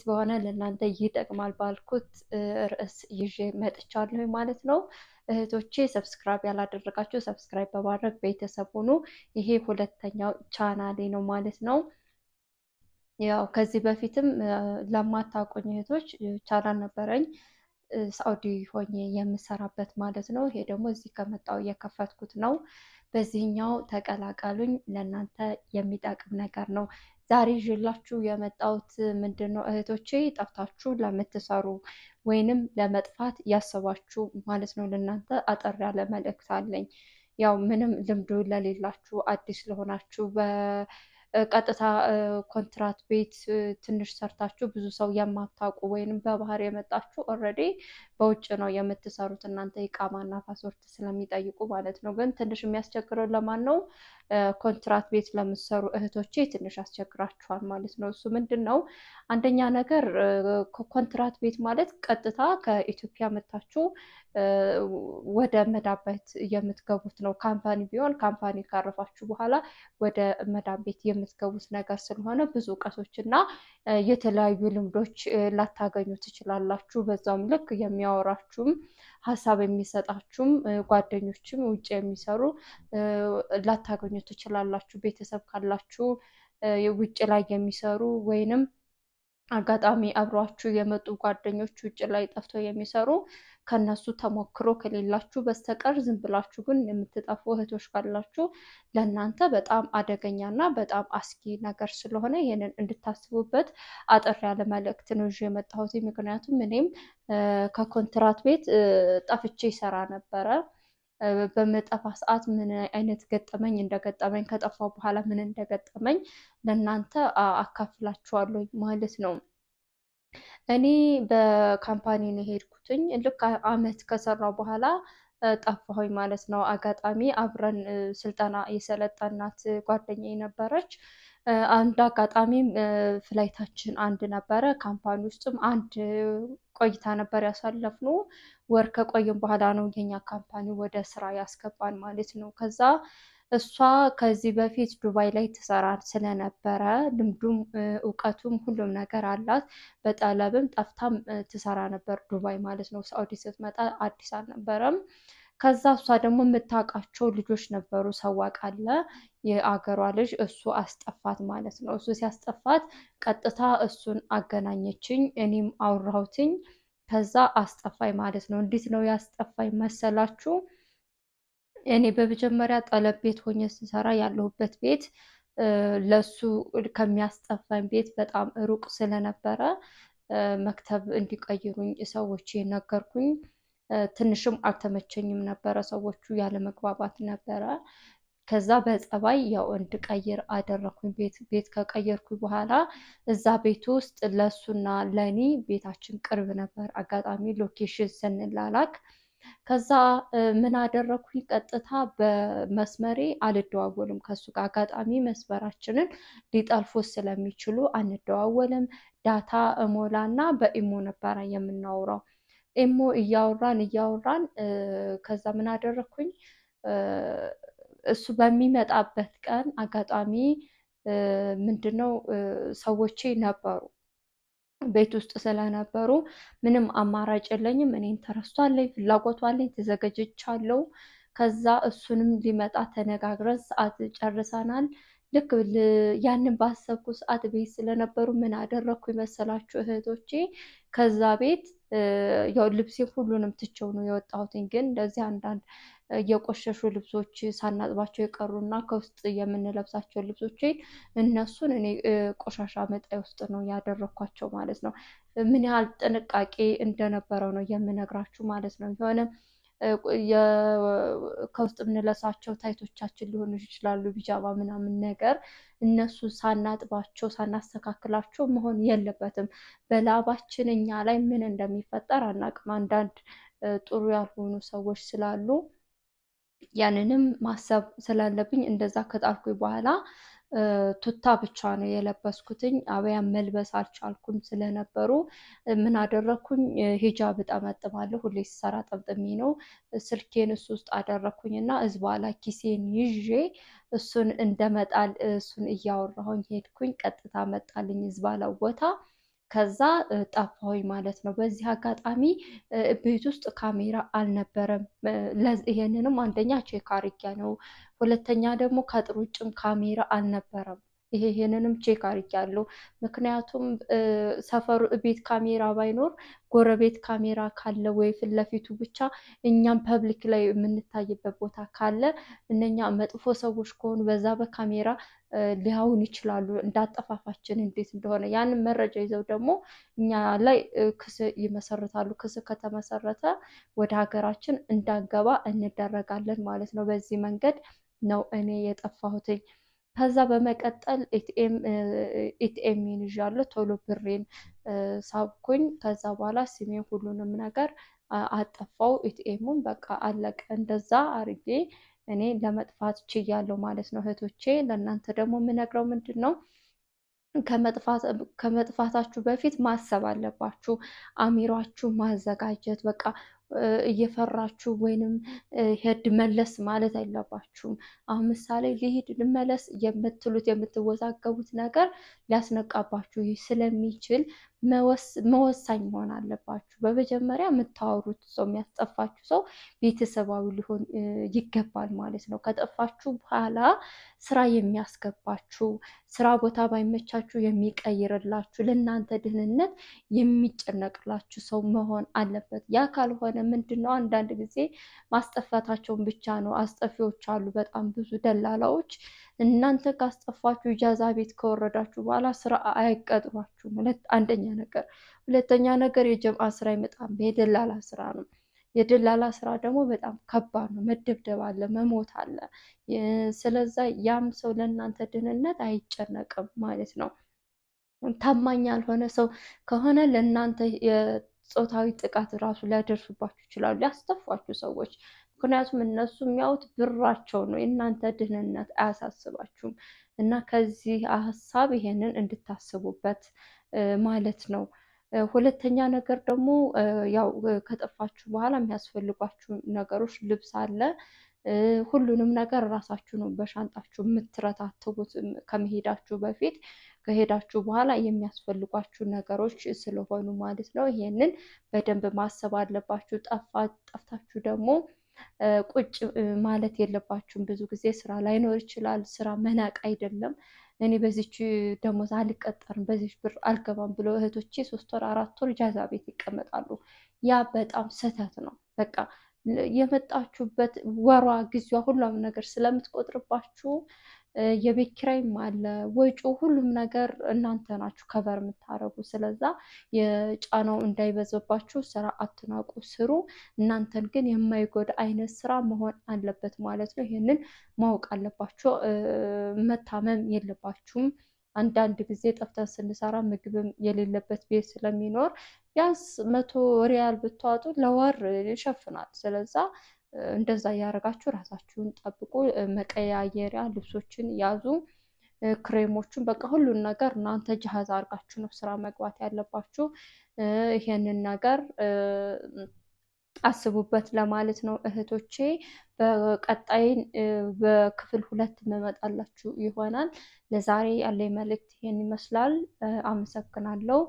በሆነ ለእናንተ ይጠቅማል ባልኩት ርዕስ ይዤ መጥቻለሁ ማለት ነው። እህቶቼ ሰብስክራይብ ያላደረጋችሁ ሰብስክራይብ በማድረግ ቤተሰብ ሁኑ። ይሄ ሁለተኛው ቻናሌ ነው ማለት ነው። ያው ከዚህ በፊትም ለማታውቁኝ እህቶች ቻናል ነበረኝ ሳኡዲ ሆኜ የምሰራበት ማለት ነው። ይሄ ደግሞ እዚህ ከመጣው እየከፈትኩት ነው። በዚህኛው ተቀላቀሉኝ፣ ለእናንተ የሚጠቅም ነገር ነው። ዛሬ ይዤላችሁ የመጣሁት ምንድን ነው እህቶቼ፣ ጠፍታችሁ ለምትሰሩ ወይንም ለመጥፋት ያሰባችሁ ማለት ነው፣ ለእናንተ አጠር ያለ መልእክት አለኝ። ያው ምንም ልምዱ ለሌላችሁ አዲስ ለሆናችሁ ቀጥታ ኮንትራት ቤት ትንሽ ሰርታችሁ ብዙ ሰው የማታውቁ ወይንም በባህር የመጣችሁ ኦልሬዲ በውጭ ነው የምትሰሩት እናንተ ኢቃማና ፓስፖርት ስለሚጠይቁ ማለት ነው። ግን ትንሽ የሚያስቸግረው ለማን ነው? ኮንትራት ቤት ለምትሰሩ እህቶቼ ትንሽ ያስቸግራችኋል ማለት ነው። እሱ ምንድን ነው? አንደኛ ነገር ኮንትራት ቤት ማለት ቀጥታ ከኢትዮጵያ መታችሁ ወደ መዳብ ቤት የምትገቡት ነው። ካምፓኒ ቢሆን ካምፓኒ ካረፋችሁ በኋላ ወደ መዳብ ቤት የምትገቡት ነገር ስለሆነ ብዙ እውቀቶች እና የተለያዩ ልምዶች ላታገኙ ትችላላችሁ። በዛውም ልክ የሚያወራችሁም ሀሳብ የሚሰጣችሁም ጓደኞችም ውጭ የሚሰሩ ላታገኙ ትችላላችሁ። ቤተሰብ ካላችሁ ውጭ ላይ የሚሰሩ ወይንም አጋጣሚ አብሯችሁ የመጡ ጓደኞች ውጭ ላይ ጠፍተው የሚሰሩ ከነሱ ተሞክሮ ከሌላችሁ በስተቀር ዝም ብላችሁ ግን የምትጠፉ እህቶች ካላችሁ ለእናንተ በጣም አደገኛ እና በጣም አስጊ ነገር ስለሆነ ይህንን እንድታስቡበት አጠር ያለ መልእክት ነው ይዤ የመጣሁት። ምክንያቱም እኔም ከኮንትራት ቤት ጠፍቼ ይሰራ ነበረ። በመጠፋ ሰዓት ምን አይነት ገጠመኝ እንደገጠመኝ ከጠፋው በኋላ ምን እንደገጠመኝ ለእናንተ አካፍላችኋለሁ ማለት ነው። እኔ በካምፓኒ ነው የሄድኩትኝ። ልክ አመት ከሰራው በኋላ ጠፋሁኝ ማለት ነው። አጋጣሚ አብረን ስልጠና የሰለጠናት ጓደኛዬ ነበረች። አንድ አጋጣሚም ፍላይታችን አንድ ነበረ። ካምፓኒ ውስጥም አንድ ቆይታ ነበር ያሳለፍነው። ወር ከቆየም በኋላ ነው የኛ ካምፓኒ ወደ ስራ ያስገባን ማለት ነው። ከዛ እሷ ከዚህ በፊት ዱባይ ላይ ትሰራ ስለነበረ ልምዱም እውቀቱም ሁሉም ነገር አላት። በጠለብም ጠፍታም ትሰራ ነበር ዱባይ ማለት ነው። ሳኡዲ ስትመጣ አዲስ አልነበረም። ከዛ እሷ ደግሞ የምታውቃቸው ልጆች ነበሩ። ሰዋቅ አለ የአገሯ ልጅ፣ እሱ አስጠፋት ማለት ነው። እሱ ሲያስጠፋት ቀጥታ እሱን አገናኘችኝ፣ እኔም አውራሁትኝ። ከዛ አስጠፋኝ ማለት ነው። እንዴት ነው ያስጠፋኝ መሰላችሁ? እኔ በመጀመሪያ ጠለብ ቤት ሆኜ ስሰራ ያለሁበት ቤት ለሱ ከሚያስጠፋኝ ቤት በጣም ሩቅ ስለነበረ መክተብ እንዲቀይሩኝ ሰዎች ነገርኩኝ። ትንሽም አልተመቸኝም ነበረ፣ ሰዎቹ ያለ መግባባት ነበረ። ከዛ በጸባይ ያው እንድቀይር አደረኩኝ። ቤት ከቀየርኩኝ በኋላ እዛ ቤት ውስጥ ለሱና ለኔ ቤታችን ቅርብ ነበር። አጋጣሚ ሎኬሽን ስንላላክ ከዛ ምን አደረኩኝ? ቀጥታ በመስመሬ አልደዋወልም ከሱ ጋር። አጋጣሚ መስመራችንን ሊጠልፉ ስለሚችሉ አንደዋወልም። ዳታ እሞላና በኢሞ ነበረ የምናወራው። ኢሞ እያወራን ከዛ ምን አደረኩኝ? እሱ በሚመጣበት ቀን አጋጣሚ ምንድነው ሰዎቼ ነበሩ ቤት ውስጥ ስለነበሩ ምንም አማራጭ የለኝም። እኔን ተረስቷለኝ፣ ፍላጎቷለኝ፣ ተዘጋጅቻለሁ። ከዛ እሱንም ሊመጣ ተነጋግረን ሰዓት ጨርሰናል። ልክ ያንን ባሰብኩ ሰዓት ቤት ስለነበሩ ምን አደረግኩ መሰላችሁ እህቶቼ? ከዛ ቤት ያው ልብሴ ሁሉንም ትቼው ነው የወጣሁትኝ። ግን እንደዚህ አንዳንድ የቆሸሹ ልብሶች ሳናጥባቸው የቀሩና ከውስጥ የምንለብሳቸው ልብሶች እነሱን እኔ ቆሻሻ መጣያ ውስጥ ነው ያደረኳቸው ማለት ነው። ምን ያህል ጥንቃቄ እንደነበረው ነው የምነግራችሁ ማለት ነው። የሆነ ከውስጥ የምንለብሳቸው ታይቶቻችን ሊሆኑ ይችላሉ፣ ቢጃማ ምናምን ነገር፣ እነሱ ሳናጥባቸው ሳናስተካክላቸው መሆን የለበትም። በላባችን እኛ ላይ ምን እንደሚፈጠር አናቅም። አንዳንድ ጥሩ ያልሆኑ ሰዎች ስላሉ ያንንም ማሰብ ስላለብኝ እንደዛ ከጣልኩኝ በኋላ ቱታ ብቻ ነው የለበስኩትኝ። አበያ መልበስ አልቻልኩም ስለነበሩ ምን አደረኩኝ? ሂጃብ እጠመጥማለሁ። ሁሌ ስሰራ ጠምጥሜ ነው። ስልኬን እሱ ውስጥ አደረኩኝ እና እዝባላ ኪሴን ይዤ እሱን እንደመጣል እሱን እያወራሁኝ ሄድኩኝ። ቀጥታ መጣልኝ እዝባላው ቦታ። ከዛ ጠፋሁኝ ማለት ነው። በዚህ አጋጣሚ ቤት ውስጥ ካሜራ አልነበረም። ይሄንንም አንደኛ ቼክ አድርጊያ ነው፣ ሁለተኛ ደግሞ ከአጥር ውጭም ካሜራ አልነበረም። ይሄንንም ቼክ አድርጊያለሁ። ምክንያቱም ሰፈሩ ቤት ካሜራ ባይኖር ጎረቤት ካሜራ ካለ ወይ ፊት ለፊቱ ብቻ እኛም ፐብሊክ ላይ የምንታይበት ቦታ ካለ እነኛ መጥፎ ሰዎች ከሆኑ በዛ በካሜራ ሊያዩን ይችላሉ፣ እንዳጠፋፋችን እንዴት እንደሆነ ያንን መረጃ ይዘው ደግሞ እኛ ላይ ክስ ይመሰርታሉ። ክስ ከተመሰረተ ወደ ሀገራችን እንዳንገባ እንደረጋለን ማለት ነው። በዚህ መንገድ ነው እኔ የጠፋሁትኝ። ከዛ በመቀጠል ኢቲኤም ይዣለሁ። ቶሎ ብሬን ሳብኩኝ። ከዛ በኋላ ስሜን ሁሉንም ነገር አጠፋው። ኢቲኤሙን በቃ አለቀ። እንደዛ አርጌ እኔ ለመጥፋት ችያለሁ ማለት ነው። እህቶቼ ለእናንተ ደግሞ የምነግረው ምንድን ነው፣ ከመጥፋታችሁ በፊት ማሰብ አለባችሁ። አሚሯችሁ ማዘጋጀት በቃ እየፈራችሁ ወይንም ሄድ መለስ ማለት አይለባችሁም። አሁን ምሳሌ ሊሄድ ልመለስ የምትሉት የምትወዛገቡት ነገር ሊያስነቃባችሁ ስለሚችል መወሳኝ መሆን አለባችሁ። በመጀመሪያ የምታወሩት ሰው የሚያስጠፋችሁ ሰው ቤተሰባዊ ሊሆን ይገባል ማለት ነው። ከጠፋችሁ በኋላ ስራ የሚያስገባችሁ፣ ስራ ቦታ ባይመቻችሁ የሚቀይርላችሁ፣ ለእናንተ ደህንነት የሚጨነቅላችሁ ሰው መሆን አለበት። ያ ካልሆነ ምንድነው አንዳንድ ጊዜ ማስጠፋታቸውን ብቻ ነው። አስጠፊዎች አሉ በጣም ብዙ ደላላዎች። እናንተ ካስጠፋችሁ ኢጃዛ ቤት ከወረዳችሁ በኋላ ስራ አይቀጥሯችሁም። አንደኛ ነገር። ሁለተኛ ነገር የጀምአ ስራ አይመጣም፣ የደላላ ስራ ነው። የደላላ ስራ ደግሞ በጣም ከባድ ነው። መደብደብ አለ፣ መሞት አለ። ስለዛ ያም ሰው ለእናንተ ደህንነት አይጨነቅም ማለት ነው። ታማኝ ያልሆነ ሰው ከሆነ ለእናንተ የፆታዊ ጥቃት ራሱ ሊያደርሱባችሁ ይችላሉ፣ ሊያስጠፏችሁ ሰዎች። ምክንያቱም እነሱ የሚያዩት ብራቸው ነው፣ የእናንተ ደህንነት አያሳስባችሁም። እና ከዚህ ሀሳብ ይሄንን እንድታስቡበት ማለት ነው። ሁለተኛ ነገር ደግሞ ያው ከጠፋችሁ በኋላ የሚያስፈልጓችሁ ነገሮች ልብስ አለ። ሁሉንም ነገር ራሳችሁ ነው በሻንጣችሁ የምትረታትቡት ከመሄዳችሁ በፊት። ከሄዳችሁ በኋላ የሚያስፈልጓችሁ ነገሮች ስለሆኑ ማለት ነው። ይሄንን በደንብ ማሰብ አለባችሁ። ጠፍታችሁ ደግሞ ቁጭ ማለት የለባችሁም። ብዙ ጊዜ ስራ ላይኖር ይችላል። ስራ መናቅ አይደለም። እኔ በዚች ደሞዝ አልቀጠርም፣ በዚች ብር አልገባም ብሎ እህቶቼ 3 ወር 4 ወር ኢጃዛ ቤት ይቀመጣሉ። ያ በጣም ስህተት ነው። በቃ የመጣችሁበት ወሯ ጊዜዋ ሁሉም ነገር ስለምትቆጥርባችሁ የቤት ኪራይም አለ፣ ወጪው ሁሉም ነገር እናንተ ናችሁ ከቨር የምታረጉ። ስለዛ የጫናው እንዳይበዛባችሁ ስራ አትናቁ፣ ስሩ። እናንተን ግን የማይጎዳ አይነት ስራ መሆን አለበት ማለት ነው። ይሄንን ማወቅ አለባችሁ። መታመም የለባችሁም። አንዳንድ ጊዜ ጠፍተን ስንሰራ ምግብም የሌለበት ቤት ስለሚኖር ቢያንስ 100 ሪያል ብትዋጡ ለወር ይሸፍናል። ስለዛ እንደዛ እያደረጋችሁ ራሳችሁን ጠብቁ። መቀያየሪያ ልብሶችን ያዙ፣ ክሬሞችን፣ በቃ ሁሉን ነገር እናንተ ጃሃዝ አድርጋችሁ ነው ስራ መግባት ያለባችሁ። ይሄንን ነገር አስቡበት ለማለት ነው እህቶቼ። በቀጣይ በክፍል 2 መመጣላችሁ ይሆናል። ለዛሬ ያለኝ መልእክት ይሄን ይመስላል። አመሰግናለሁ።